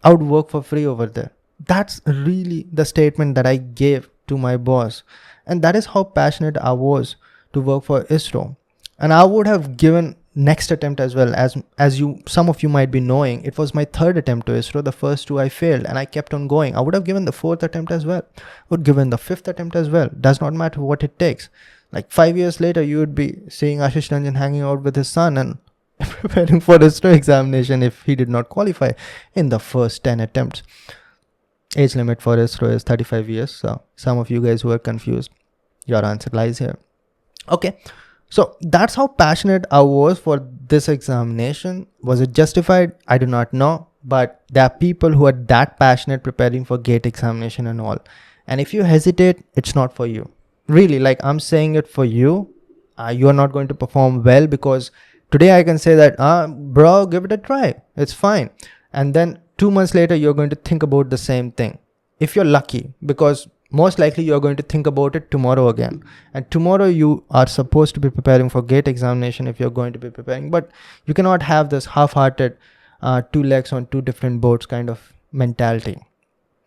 I would work for free over there. That's really the statement that I gave to my boss. And that is how passionate I was to work for ISRO. And I would have given next attempt as well. As you, some of you might be knowing, it was my third attempt to ISRO. The first 2 I failed and I kept on going. I would have given the 4th attempt as well. Would given the 5th attempt as well. Does not matter what it takes. Like 5 years later, you would be seeing Ashish Ranjan hanging out with his son and preparing for ISRO examination if he did not qualify in the first 10 attempts. Age limit for ISRO is 35 years. So some of you guys who are confused, your answer lies here. Okay. So that's how passionate I was for this examination. Was it justified? I do not know. But there are people who are that passionate preparing for GATE examination and all. And if you hesitate, it's not for you. Really, like I'm saying it for you. You are not going to perform well because today I can say that, bro, give it a try. It's fine. And then 2 months later, you're going to think about the same thing. If you're lucky, because most likely you're going to think about it tomorrow again. And tomorrow you are supposed to be preparing for GATE examination if you're going to be preparing. But you cannot have this half-hearted 2 legs on 2 different boats kind of mentality.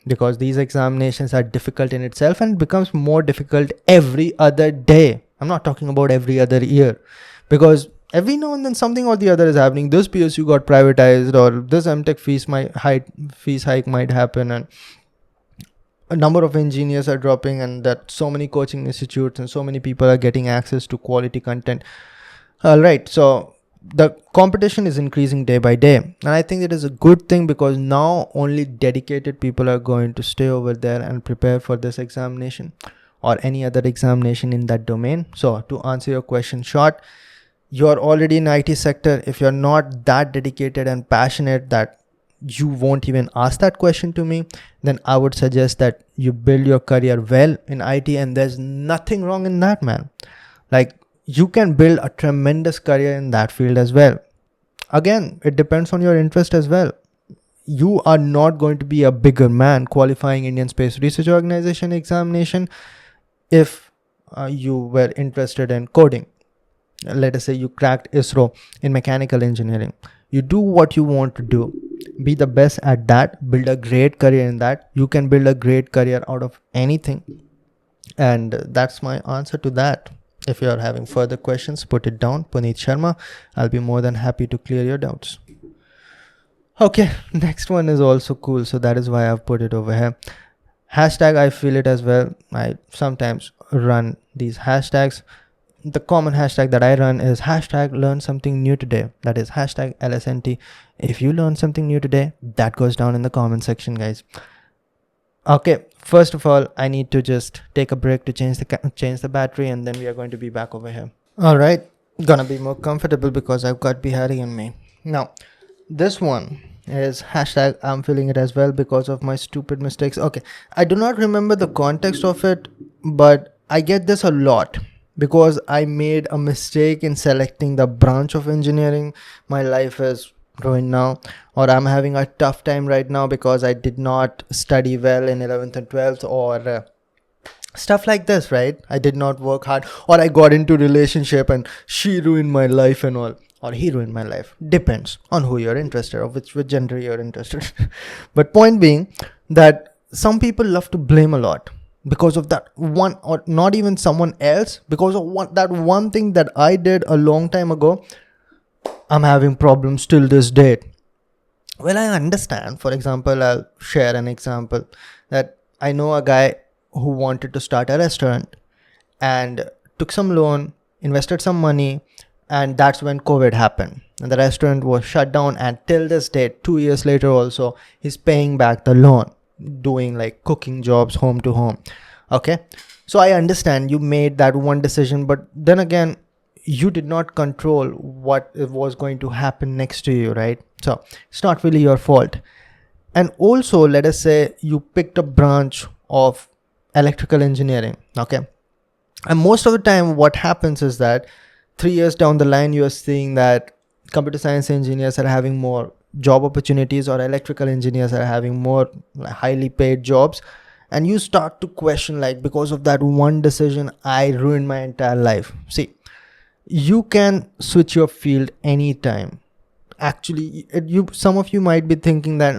Because these examinations are difficult in itself and it becomes more difficult every other day. I'm not talking about every other year. Because every now and then something or the other is happening. This PSU got privatized or this MTech fees hike might happen. And a number of engineers are dropping, and that so many coaching institutes and so many people are getting access to quality content. All right, so the competition is increasing day by day, and I think it is a good thing, because now only dedicated people are going to stay over there and prepare for this examination or any other examination in that domain. So to answer your question short, you're already in IT sector. If you're not that dedicated and passionate that you won't even ask that question to me, then I would suggest that you build your career well in IT, and there's nothing wrong in that, man. Like, you can build a tremendous career in that field as well. Again, it depends on your interest as well. You are not going to be a bigger man qualifying Indian Space Research Organization examination if you were interested in coding. Let us say you cracked ISRO in mechanical engineering. You do what you want to do. Be the best at that. Build a great career in that. You can build a great career out of anything. And that's my answer to that. If you are having further questions, put it down. Puneet Sharma. I'll be more than happy to clear your doubts. Okay, next one is also cool. So that is why I've put it over here. Hashtag, I feel it as well. I sometimes run these hashtags. The common hashtag that I run is hashtag learn something new today. That is hashtag LSNT. If you learn something new today, that goes down in the comment section, guys. Okay, first of all, I need to just take a break to change the battery, and then we are going to be back over here. All right, gonna be more comfortable because I've got Bihari in me. Now, this one is hashtag I'm feeling it as well because of my stupid mistakes. Okay, I do not remember the context of it, but I get this a lot. Because I made a mistake in selecting the branch of engineering, my life is ruined now, or I'm having a tough time right now because I did not study well in 11th and 12th, or stuff like this, right? I did not work hard, or I got into relationship and she ruined my life and all, or he ruined my life. Depends on who you're interested, or which gender you're interested. But point being that some people love to blame a lot. Because of that one, or not even someone else, because of that one thing that I did a long time ago, I'm having problems till this date. Well, I understand. For example, I'll share an example that I know a guy who wanted to start a restaurant and took some loan, invested some money, and that's when COVID happened. And the restaurant was shut down, and till this date, 2 years later also, he's paying back the loan, doing like cooking jobs home to home. Okay, so I understand you made that one decision, but then again, you did not control what was going to happen next to you, right? So it's not really your fault. And also, let us say you picked a branch of electrical engineering. Okay, and most of the time what happens is that 3 years down the line, you are seeing that computer science engineers are having more job opportunities, or electrical engineers are having more highly paid jobs, and you start to question, like, because of that one decision I ruined my entire life. See, you can switch your field anytime. Actually, some of you might be thinking that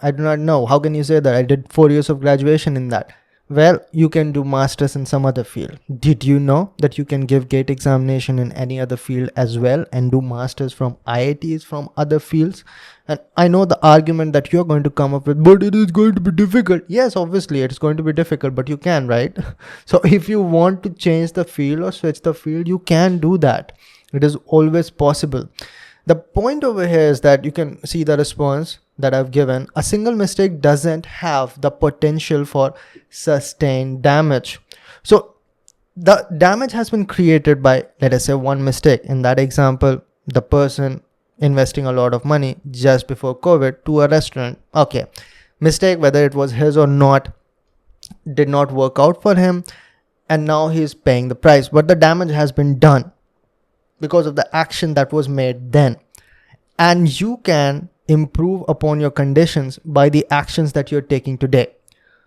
I do not know, how can you say that? I did 4 years of graduation in that. Well, you can do masters in some other field. Did you know that you can give GATE examination in any other field as well and do masters from IITs from other fields? And I know the argument that you're going to come up with, but it is going to be difficult. Yes, obviously it's going to be difficult, but you can, right? So if you want to change the field or switch the field, you can do that. It is always possible. The point over here is that you can see the response that I've given. A single mistake doesn't have the potential for sustained damage. So the damage has been created by, let us say, one mistake. In that example, the person investing a lot of money just before COVID to a restaurant. Okay, mistake, whether it was his or not, did not work out for him, and now he's paying the price. But the damage has been done because of the action that was made then. And you can improve upon your conditions by the actions that you're taking today.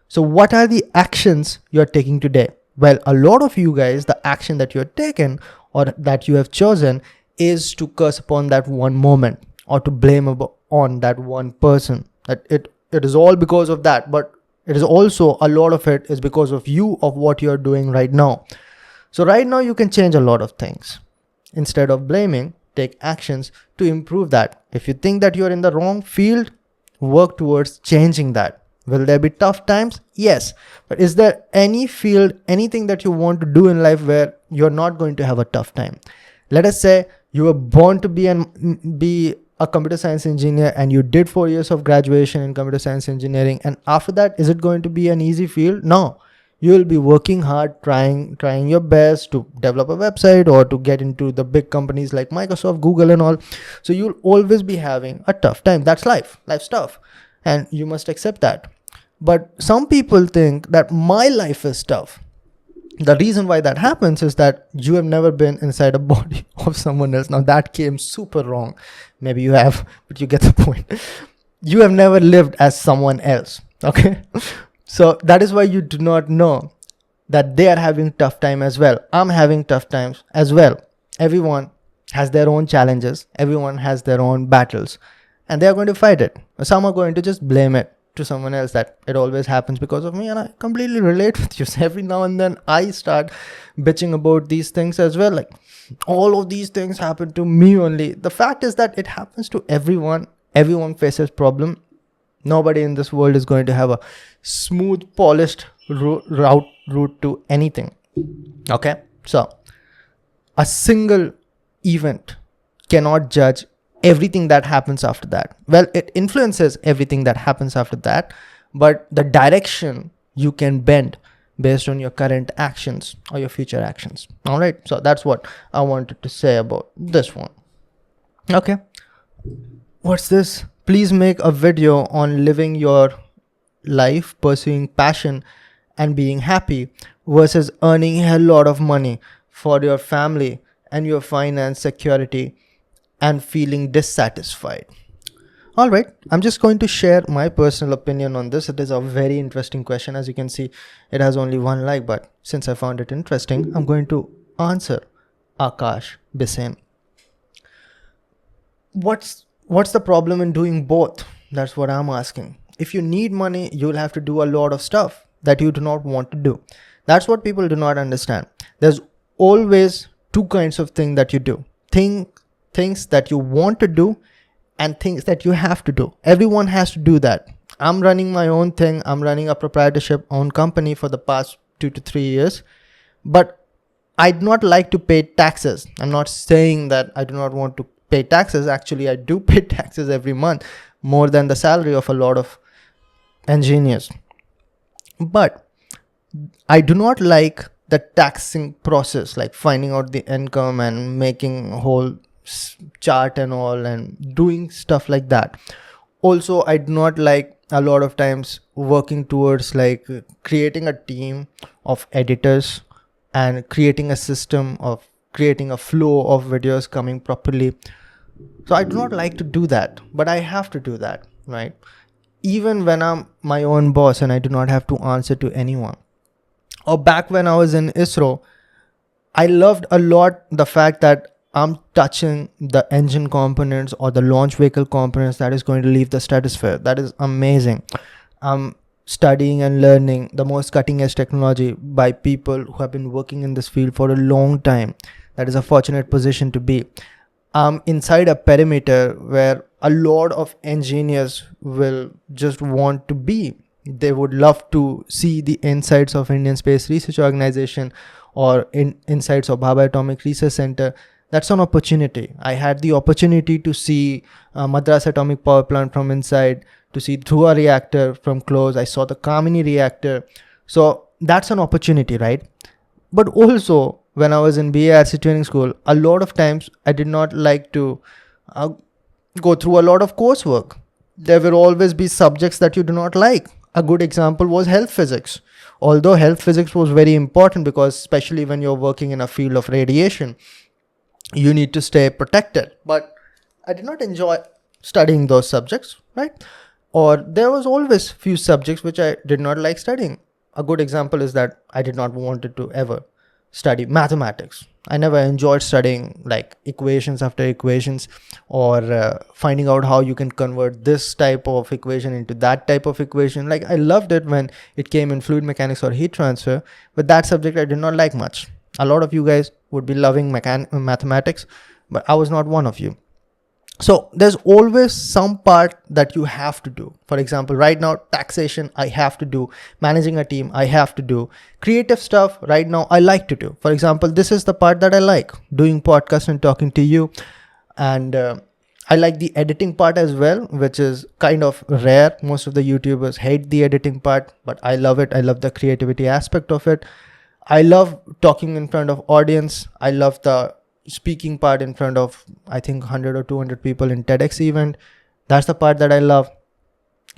So what are the actions you're taking today? Well, a lot of you guys, the action that you're taken or that you have chosen is to curse upon that one moment, or to blame on that one person. That it is all because of that, but it is also, a lot of it is because of you, of what you're doing right now. So right now you can change a lot of things. Instead of blaming, take actions to improve that. If you think that you're in the wrong field, work towards changing that. Will there be tough times? Yes. But is there any field, anything that you want to do in life where you're not going to have a tough time? Let us say you were born to be a computer science engineer and you did 4 years of graduation in computer science engineering, and after that, is it going to be an easy field? No. You will be working hard, trying your best to develop a website or to get into the big companies like Microsoft, Google and all. So you'll always be having a tough time. That's life. Life's tough. And you must accept that. But some people think that my life is tough. The reason why that happens is that you have never been inside a body of someone else. Now that came super wrong. Maybe you have, but you get the point. You have never lived as someone else. Okay. So that is why you do not know that they are having tough time as well. I'm having tough times as well. Everyone has their own challenges. Everyone has their own battles, and they are going to fight it. Some are going to just blame it to someone else, that it always happens because of me, and I completely relate with you. So every now and then I start bitching about these things as well. Like, all of these things happen to me only. The fact is that it happens to everyone. Everyone faces problem. Nobody in this world is going to have a smooth, polished route to anything. Okay? So, a single event cannot judge everything that happens after that. Well, it influences everything that happens after that, but the direction you can bend based on your current actions or your future actions. All right? So, that's what I wanted to say about this one. Okay. What's this? Please make a video on living your life, pursuing passion and being happy versus earning a lot of money for your family and your finance security and feeling dissatisfied. All right, I'm just going to share my personal opinion on this. It is a very interesting question. As you can see, it has only one like, but since I found it interesting, I'm going to answer Akash Bissen. What's the problem in doing both? That's what I'm asking. If you need money, you'll have to do a lot of stuff that you do not want to do. That's what people do not understand. There's always two kinds of things that you do. Things that you want to do and things that you have to do. Everyone has to do that. I'm running my own thing. I'm running a proprietorship owned company for the past 2 to 3 years. But I do not like to pay taxes. I'm not saying that I do not want to pay taxes. Actually, I do pay taxes every month, more than the salary of a lot of engineers. But I do not like the taxing process, like finding out the income and making a whole chart and all and doing stuff like that. Also, I do not like a lot of times working towards like creating a team of editors and creating a system of creating a flow of videos coming properly. So I do not like to do that, but I have to do that, right? Even when I'm my own boss and I do not have to answer to anyone. Or back when I was in ISRO, I loved a lot the fact that I'm touching the engine components or the launch vehicle components that is going to leave the stratosphere. That is amazing. I'm studying and learning the most cutting edge technology by people who have been working in this field for a long time. That is a fortunate position to be. Inside a perimeter where a lot of engineers will just want to be. They would love to see the insights of Indian Space Research Organization or insights of Bhabha Atomic Research Center. That's an opportunity. I had the opportunity to see Madras Atomic Power Plant from inside, to see Dhruva reactor from close. I saw the Kamini reactor. So that's an opportunity, right? But also, when I was in BARC training school, a lot of times I did not like to go through a lot of coursework. There will always be subjects that you do not like. A good example was health physics. Although health physics was very important because especially when you're working in a field of radiation, you need to stay protected. But I did not enjoy studying those subjects, right? Or there was always few subjects which I did not like studying. A good example is that I did not want to ever study mathematics. I never enjoyed studying like equations after equations or finding out how you can convert this type of equation into that type of equation. Like I loved it when it came in fluid mechanics or heat transfer, but that subject I did not like much. A lot of you guys would be loving mathematics, but I was not one of you. So there's always some part that you have to do. For example, right now, taxation, I have to do. Managing a team, I have to do. Creative stuff, right now, I like to do. For example, this is the part that I like, doing podcast and talking to you. And I like the editing part as well, which is kind of rare. Most of the YouTubers hate the editing part, but I love it. I love the creativity aspect of it. I love talking in front of audience. I love the speaking part in front of, I think, 100 or 200 people in TEDx event. That's the part that I love.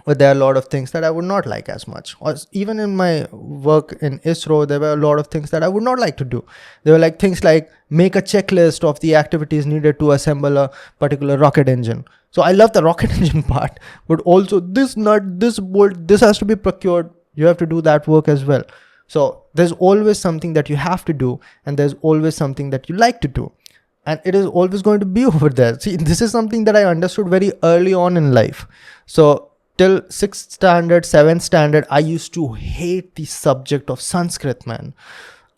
But there are a lot of things that I would not like as much. Or even in my work in ISRO, there were a lot of things that I would not like to do. There were like things like make a checklist of the activities needed to assemble a particular rocket engine. So I love the rocket engine part, but also this nut, this bolt, this has to be procured. You have to do that work as well. So there's always something that you have to do, and there's always something that you like to do. And it is always going to be over there. See, this is something that I understood very early on in life. So till 6th standard, 7th standard, I used to hate the subject of Sanskrit, man.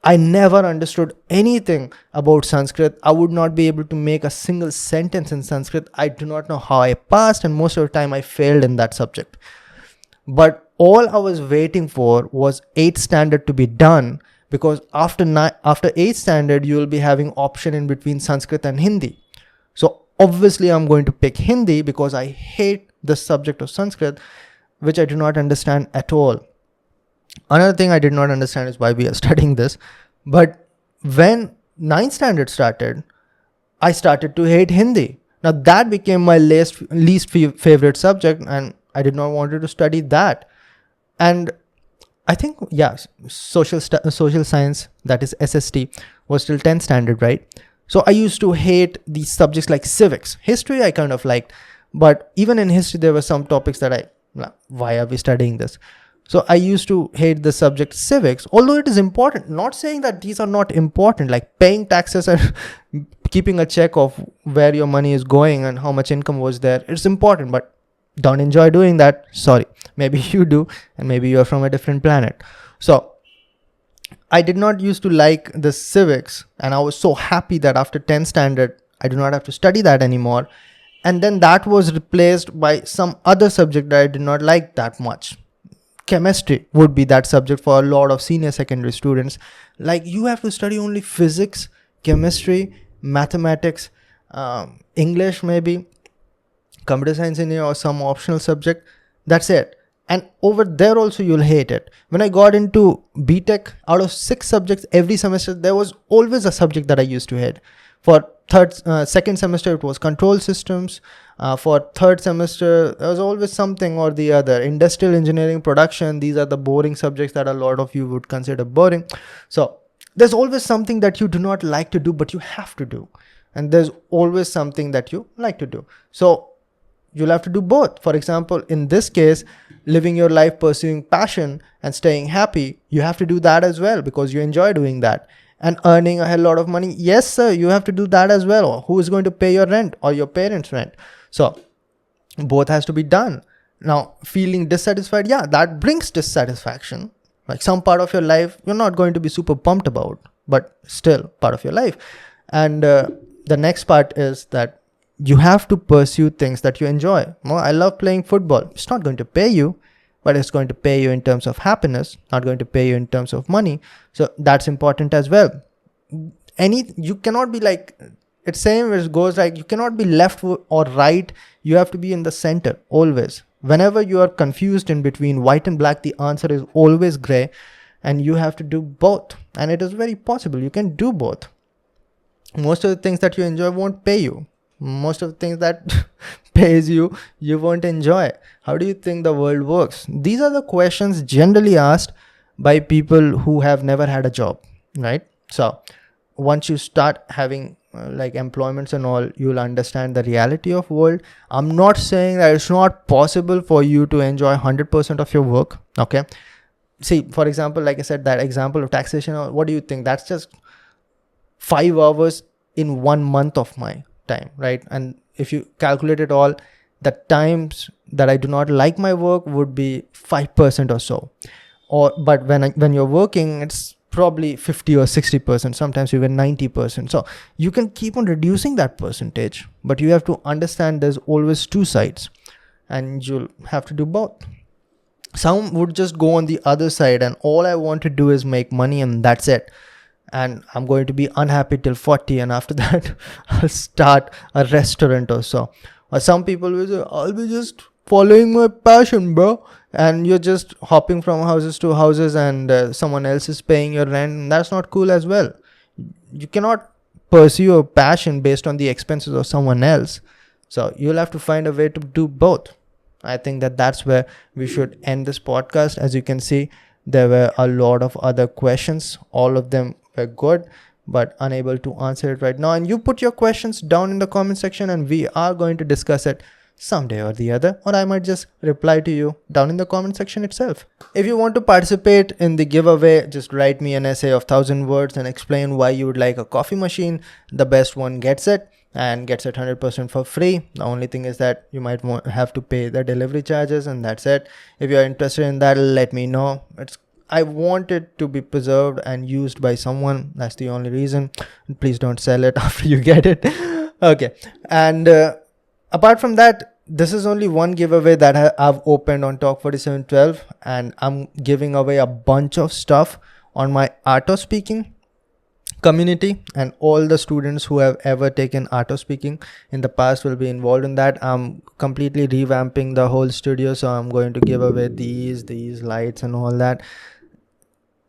I never understood anything about Sanskrit. I would not be able to make a single sentence in Sanskrit. I do not know how I passed, and most of the time I failed in that subject. But all I was waiting for was 8th standard to be done, because after 8th standard, you will be having option in between Sanskrit and Hindi. So obviously I'm going to pick Hindi because I hate the subject of Sanskrit, which I do not understand at all. Another thing I did not understand is why we are studying this. But when 9th standard started, I started to hate Hindi. Now that became my least favorite subject, and I did not want to study that. And I think, social science, that is SST, was till 10th standard, right? So I used to hate these subjects like civics. History I kind of liked, but even in history there were some topics that why are we studying this? So I used to hate the subject civics, although it is important. Not saying that these are not important, like paying taxes and keeping a check of where your money is going and how much income was there. It's important, but don't enjoy doing that. Sorry. Maybe you do, and maybe you're from a different planet. So I did not used to like the civics, and I was so happy that after 10th standard, I do not have to study that anymore. And then that was replaced by some other subject that I did not like that much. Chemistry would be that subject for a lot of senior secondary students. Like, you have to study only physics, chemistry, mathematics, English maybe, computer science in here, or some optional subject. That's it. And over there also you'll hate it. When I got into BTech, out of 6 subjects every semester, there was always a subject that I used to hate. For second semester, it was control systems. For third semester, there was always something or the other. Industrial engineering, production, these are the boring subjects that a lot of you would consider boring. So there's always something that you do not like to do, but you have to do. And there's always something that you like to do. So you'll have to do both. For example, in this case, living your life pursuing passion and staying happy, you have to do that as well because you enjoy doing that. And earning a hell lot of money, yes sir, you have to do that as well. Or who is going to pay your rent or your parents' rent? So both has to be done. Now, feeling dissatisfied, that brings dissatisfaction. Like, some part of your life you're not going to be super pumped about, but still part of your life. And the next part is that you have to pursue things that you enjoy. Well, I love playing football. It's not going to pay you, but it's going to pay you in terms of happiness, not going to pay you in terms of money. So that's important as well. You cannot be like, it's same as goes like, you cannot be left or right. You have to be in the center always. Whenever you are confused in between white and black, the answer is always gray, and you have to do both. And it is very possible. You can do both. Most of the things that you enjoy won't pay you. Most of the things that pays you, you won't enjoy. How do you think the world works? These are the questions generally asked by people who have never had a job, right? So once you start having like employments and all, you'll understand the reality of world. I'm not saying that it's not possible for you to enjoy 100% of your work. Okay. See, for example, like I said, that example of taxation, what do you think? That's just 5 hours in 1 month of my time, right? And if you calculate it all, the times that I do not like my work would be 5% or so. But when you're working, it's probably 50 or 60%, sometimes even 90%. So you can keep on reducing that percentage, but you have to understand there's always two sides and you'll have to do both. Some would just go on the other side and all I want to do is make money and that's it. And I'm going to be unhappy till 40 and after that I'll start a restaurant or so. Or some people will say, I'll be just following my passion, bro. And you're just hopping from houses to houses and someone else is paying your rent. And that's not cool as well. You cannot pursue your passion based on the expenses of someone else. So you'll have to find a way to do both. I think that's where we should end this podcast. As you can see, there were a lot of other questions. All of them were good, but unable to answer it right now. And you put your questions down in the comment section and we are going to discuss it someday or the other, or I might just reply to you down in the comment section itself. If you want to participate in the giveaway, just write me an essay of 1,000 words and explain why you would like a coffee machine. The best one gets it and gets it 100% for free. The only thing is that you might have to pay the delivery charges and that's it. If you are interested in that, let me know. I want it to be preserved and used by someone. That's the only reason. Please don't sell it after you get it. Okay. And apart from that, this is only one giveaway that I've opened on Torq 4712, and I'm giving away a bunch of stuff on my art of speaking community, and all the students who have ever taken art of speaking in the past will be involved in that. I'm completely revamping the whole studio, so I'm going to give away these lights and all that.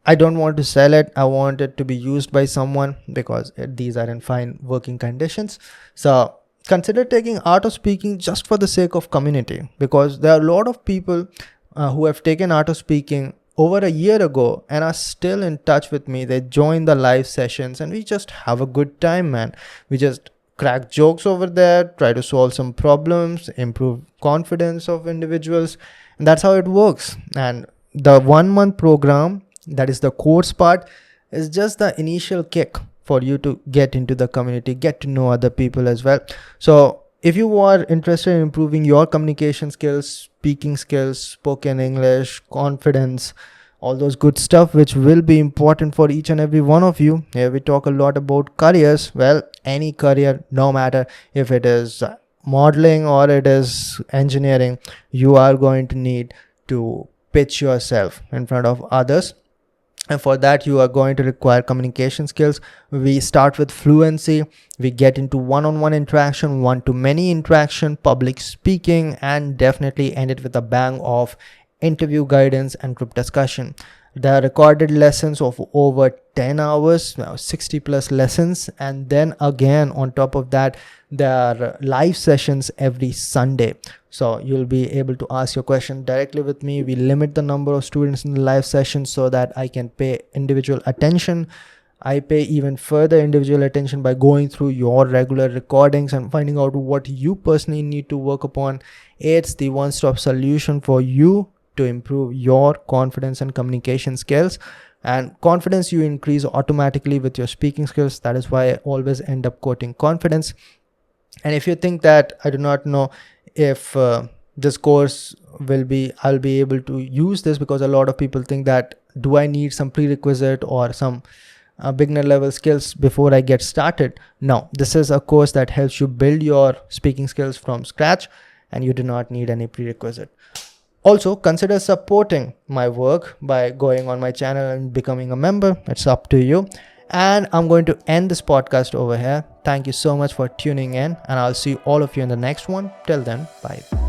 I don't want to sell it. I want it to be used by someone because these are in fine working conditions. So consider taking art of speaking just for the sake of community, because there are a lot of people who have taken art of speaking over a year ago and are still in touch with me. They join the live sessions and we just have a good time, man. We just crack jokes over there, try to solve some problems, improve confidence of individuals, and that's how it works. And the 1 month program, that is the course part, is just the initial kick for you to get into the community, get to know other people as well. So if you are interested in improving your communication skills, speaking skills, spoken English, confidence, all those good stuff which will be important for each and every one of you. Here we talk a lot about careers. Well, any career, no matter if it is modeling or it is engineering, you are going to need to pitch yourself in front of others. And for that, you are going to require communication skills. We start with fluency. We get into one-on-one interaction, one-to-many interaction, public speaking, and definitely end it with a bang of interview guidance and group discussion. There are recorded lessons of over 10 hours, now 60 plus lessons. And then again, on top of that, there are live sessions every Sunday. So you'll be able to ask your question directly with me. We limit the number of students in the live session so that I can pay individual attention. I pay even further individual attention by going through your regular recordings and finding out what you personally need to work upon. It's the one-stop solution for you to improve your confidence and communication skills. And confidence you increase automatically with your speaking skills. That is why I always end up quoting confidence. And if you think that I do not know if this course I'll be able to use this, because a lot of people think that, do I need some prerequisite or some beginner level skills before I get started? No, this is a course that helps you build your speaking skills from scratch and you do not need any prerequisite. Also, consider supporting my work by going on my channel and becoming a member. It's up to you. And I'm going to end this podcast over here. Thank you so much for tuning in, and I'll see all of you in the next one. Till then, bye.